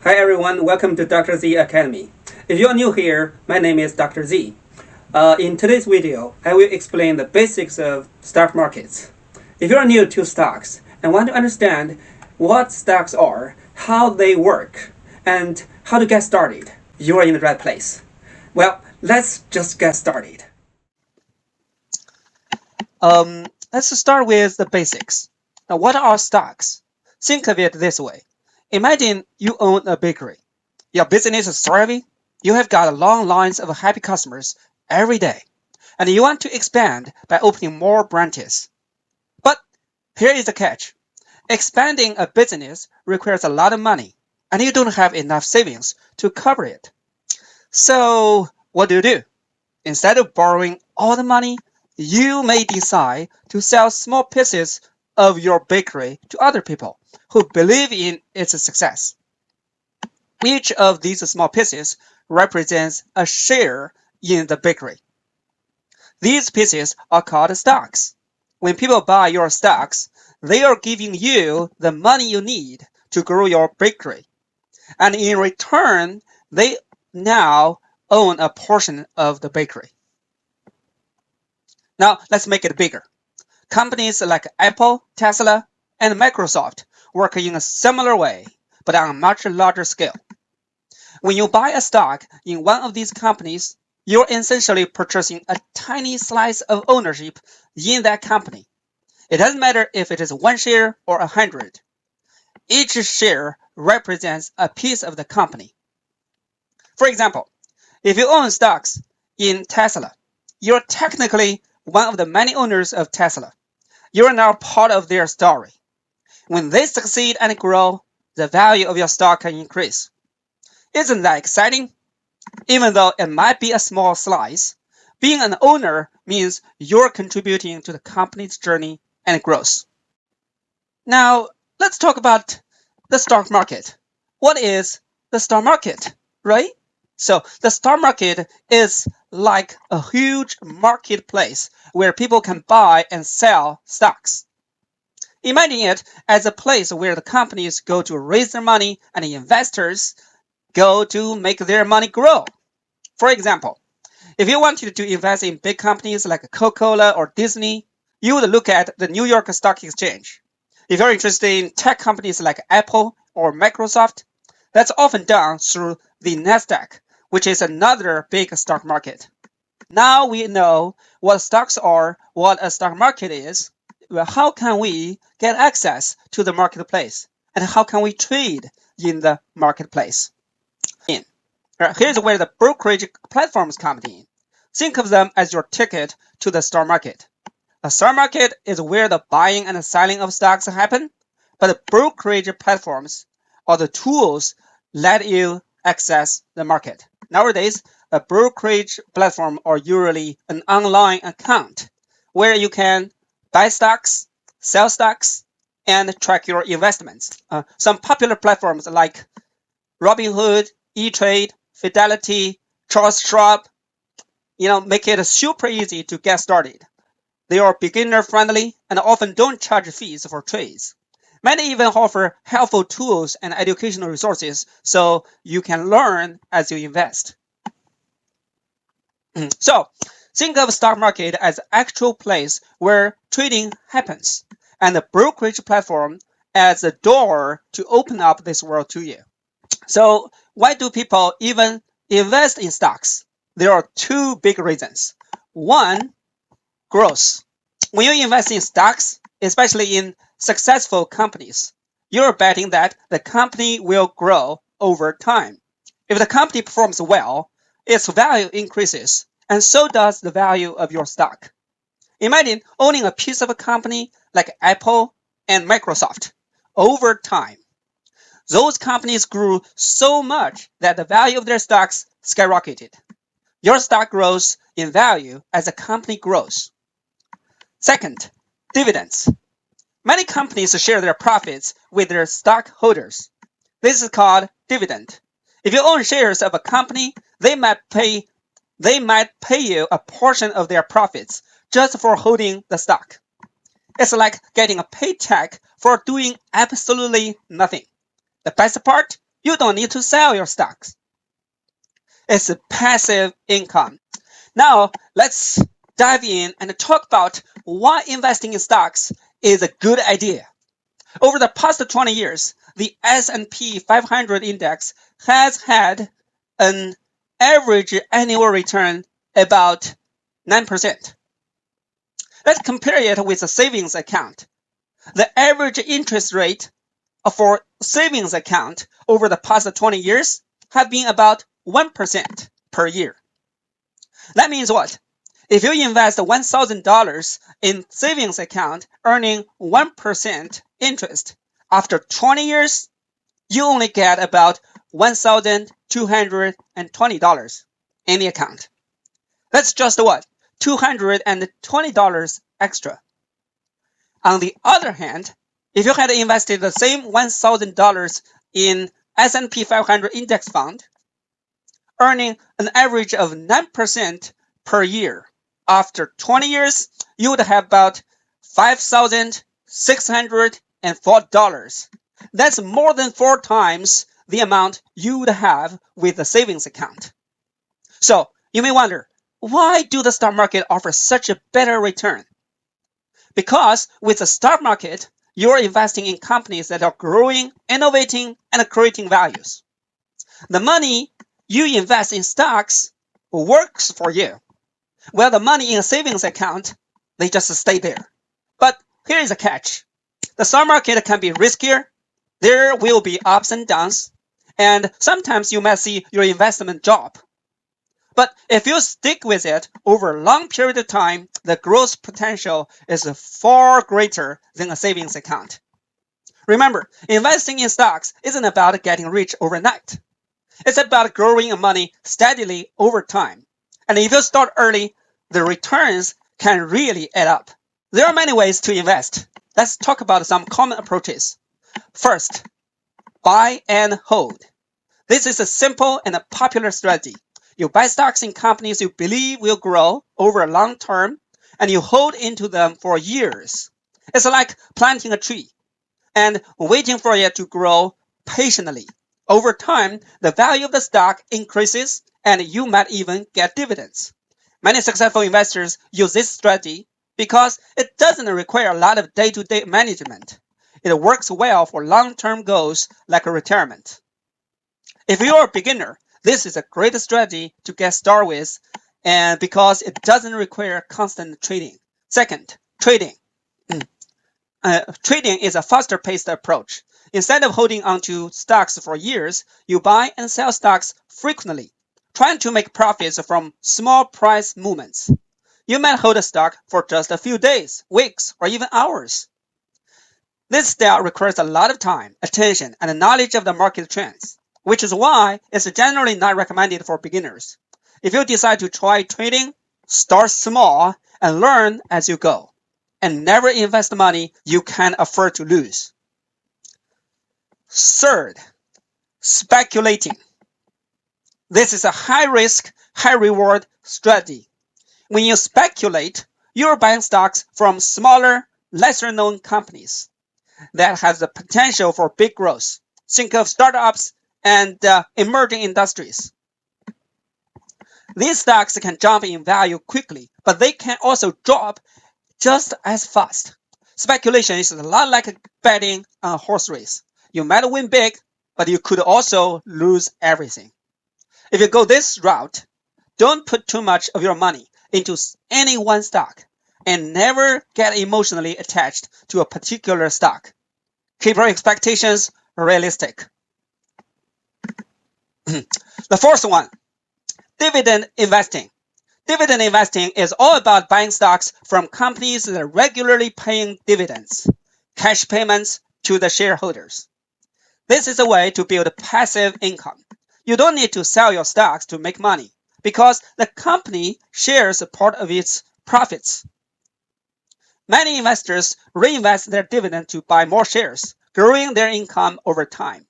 Hi everyone, welcome to Dr. Z Academy. If you are new here, my name is Dr. Z. In today's video, I will explain the basics of stock markets. If you are new to stocks and want to understand what stocks are, how they work, and how to get started, you are in the right place. Well, let's just get started. Let's start with the basics. Now, what are stocks? Think of it this way. Imagine you own a bakery. Your business is thriving. You have got long lines of happy customers every day, and you want to expand by opening more branches. But here is the catch. Expanding a business requires a lot of money, and you don't have enough savings to cover it. So, what do? Instead of borrowing all the money, you may decide to sell small pieces of your bakery to other people who believe in its success. Each of these small pieces represents a share in the bakery. These pieces are called stocks. When people buy your stocks, they are giving you the money you need to grow your bakery. And in return, they now own a portion of the bakery. Now, let's make it bigger. Companies like Apple, Tesla, and Microsoft work in a similar way, but on a much larger scale. When you buy a stock in one of these companies, you're essentially purchasing a tiny slice of ownership in that company. It doesn't matter if it is 1 share or 100. Each share represents a piece of the company. For example, if you own stocks in Tesla, you're technically one of the many owners of Tesla. You are now part of their story. When they succeed and grow, the value of your stock can increase. Isn't that exciting? Even though it might be a small slice, being an owner means you're contributing to the company's journey and growth. Now, let's talk about the stock market. What is the stock market, right? So, the stock market is like a huge marketplace where people can buy and sell stocks. Imagine it as a place where the companies go to raise their money and the investors go to make their money grow. For example, if you wanted to invest in big companies like Coca-Cola or Disney, you would look at the New York Stock Exchange. If you're interested in tech companies like Apple or Microsoft, that's often done through the Nasdaq, which is another big stock market. Now we know what stocks are, what a stock market is. Well, how can we get access to the marketplace? And how can we trade in the marketplace? Here's where the brokerage platforms come in. Think of them as your ticket to the stock market. A stock market is where the buying and selling of stocks happen, but the brokerage platforms are the tools let you access the market. Nowadays, a brokerage platform are usually an online account where you can buy stocks, sell stocks, and track your investments. Some popular platforms like Robinhood, E-Trade, Fidelity, Charles Schwab, make it super easy to get started. They are beginner friendly and often don't charge fees for trades. Many even offer helpful tools and educational resources so you can learn as you invest. So, think of the stock market as an actual place where trading happens, and the brokerage platform as the door to open up this world to you. So, why do people even invest in stocks? There are two big reasons. One, growth. When you invest in stocks, especially in successful companies, you're betting that the company will grow over time. If the company performs well, its value increases, and so does the value of your stock. Imagine owning a piece of a company like Apple and Microsoft. Over time, those companies grew so much that the value of their stocks skyrocketed. Your stock grows in value as the company grows. Second, dividends. Many companies share their profits with their stockholders. This is called dividend. If you own shares of a company, they might pay you a portion of their profits just for holding the stock. It's like getting a paycheck for doing absolutely nothing. The best part, You don't need to sell your stocks. It's a passive income. Now, let's dive in and talk about why investing in stocks is a good idea. Over the past 20 years, the S&P 500 index has had an average annual return about 9%. Let's compare it with a savings account. The average interest rate for savings account over the past 20 years have been about 1% per year. That means what? If you invest $1,000 in savings account earning 1% interest, after 20 years, you only get about $1,220 in the account. That's just what? $220 extra. On the other hand, if you had invested the same $1,000 in S&P 500 index fund, earning an average of 9% per year, after 20 years, you would have about $5,604. That's more than 4 times the amount you would have with a savings account. So you may wonder, why do the stock market offer such a better return? Because with the stock market, you're investing in companies that are growing, innovating, and creating values. The money you invest in stocks works for you, while the money in a savings account, they just stay there. But here is a catch. The stock market can be riskier. There will be ups and downs, and sometimes you might see your investment drop. But if you stick with it over a long period of time, the growth potential is far greater than a savings account. Remember, investing in stocks isn't about getting rich overnight. It's about growing money steadily over time. And if you start early, the returns can really add up. There are many ways to invest. Let's talk about some common approaches. First, buy and hold. This is a simple and a popular strategy. You buy stocks in companies you believe will grow over a long term, and you hold into them for years. It's like planting a tree and waiting for it to grow patiently. Over time, the value of the stock increases, and you might even get dividends. Many successful investors use this strategy because it doesn't require a lot of day-to-day management. It works well for long-term goals like retirement. If you're a beginner, this is a great strategy to get started with, and because it doesn't require constant trading. Second, trading. Trading is a faster-paced approach. Instead of holding onto stocks for years, you buy and sell stocks frequently, trying to make profits from small price movements. You might hold a stock for just a few days, weeks, or even hours. This style requires a lot of time, attention, and knowledge of the market trends, which is why it's generally not recommended for beginners. If you decide to try trading, start small and learn as you go, and never invest money you can't afford to lose. Third, speculating. This is a high-risk, high-reward strategy. When you speculate, you're buying stocks from smaller, lesser-known companies that have the potential for big growth. Think of startups and emerging industries. These stocks can jump in value quickly, but they can also drop just as fast. Speculation is a lot like betting on a horse race. You might win big, but you could also lose everything. If you go this route, don't put too much of your money into any one stock and never get emotionally attached to a particular stock. Keep your expectations realistic. The fourth one, dividend investing. Dividend investing is all about buying stocks from companies that are regularly paying dividends, cash payments to the shareholders. This is a way to build passive income. You don't need to sell your stocks to make money because the company shares a part of its profits. Many investors reinvest their dividend to buy more shares, growing their income over time.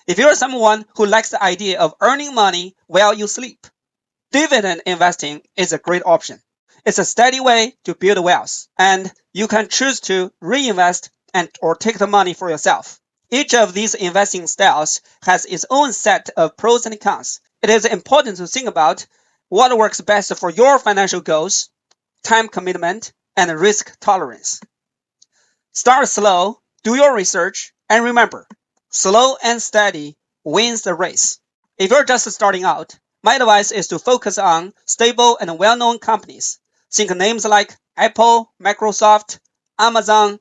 If you're someone who likes the idea of earning money while you sleep, dividend investing is a great option. It's a steady way to build wealth, and you can choose to reinvest or take the money for yourself. Each of these investing styles has its own set of pros and cons. It is important to think about what works best for your financial goals, time commitment, and risk tolerance. Start slow, do your research, and remember, slow and steady wins the race. If you're just starting out, my advice is to focus on stable and well-known companies. Think names like Apple, Microsoft, Amazon,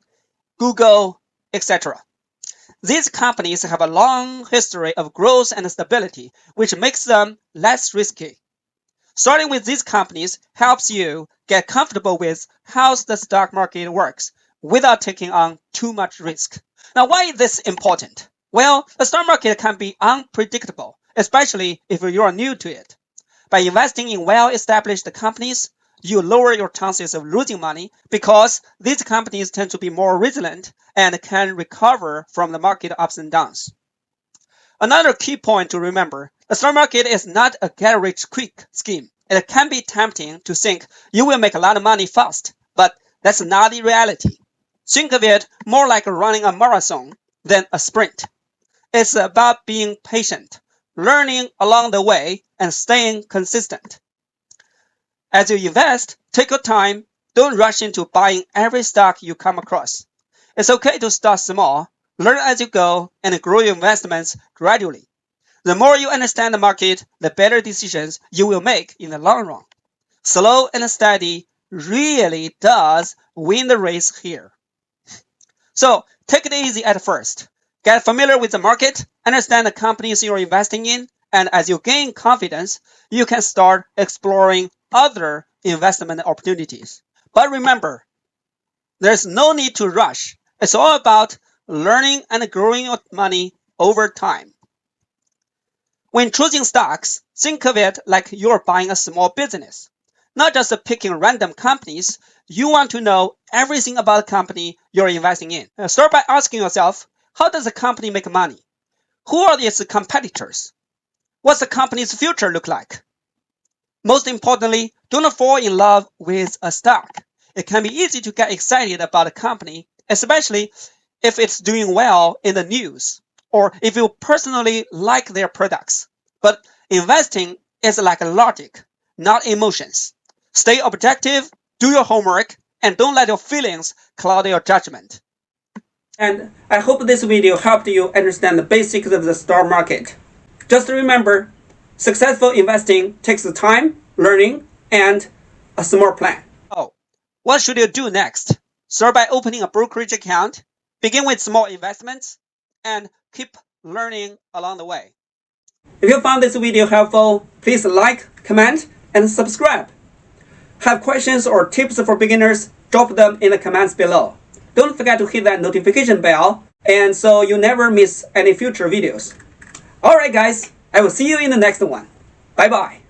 Google, etc. These companies have a long history of growth and stability, which makes them less risky. Starting with these companies helps you get comfortable with how the stock market works without taking on too much risk. Now, why is this important? Well, the stock market can be unpredictable, especially if you are new to it. By investing in well-established companies, you lower your chances of losing money because these companies tend to be more resilient and can recover from the market ups and downs. Another key point to remember, the stock market is not a get-rich-quick scheme. It can be tempting to think you will make a lot of money fast, but that's not the reality. Think of it more like running a marathon than a sprint. It's about being patient, learning along the way, and staying consistent. As you invest, take your time. Don't rush into buying every stock you come across. It's okay to start small, learn as you go, and grow your investments gradually. The more you understand the market, the better decisions you will make in the long run. Slow and steady really does win the race here. So take it easy at first. Get familiar with the market, understand the companies you're investing in, and as you gain confidence, you can start exploring other investment opportunities. But remember, there's no need to rush. It's all about learning and growing your money over time. When choosing stocks, think of it like you're buying a small business. Not just picking random companies, you want to know everything about the company you're investing in. Start by asking yourself, how does the company make money? Who are its competitors? What's the company's future look like? Most importantly, don't fall in love with a stock. It can be easy to get excited about a company, especially if it's doing well in the news, or if you personally like their products. But investing is like logic, not emotions. Stay objective, do your homework, and don't let your feelings cloud your judgment. And I hope this video helped you understand the basics of the stock market. Just remember, successful investing takes time, learning, and a smart plan. Oh, what should you do next? Start by opening a brokerage account, begin with small investments, and keep learning along the way. If you found this video helpful, please like, comment, and subscribe. Have questions or tips for beginners? Drop them in the comments below. Don't forget to hit that notification bell, and so you never miss any future videos. Alright guys, I will see you in the next one. Bye bye.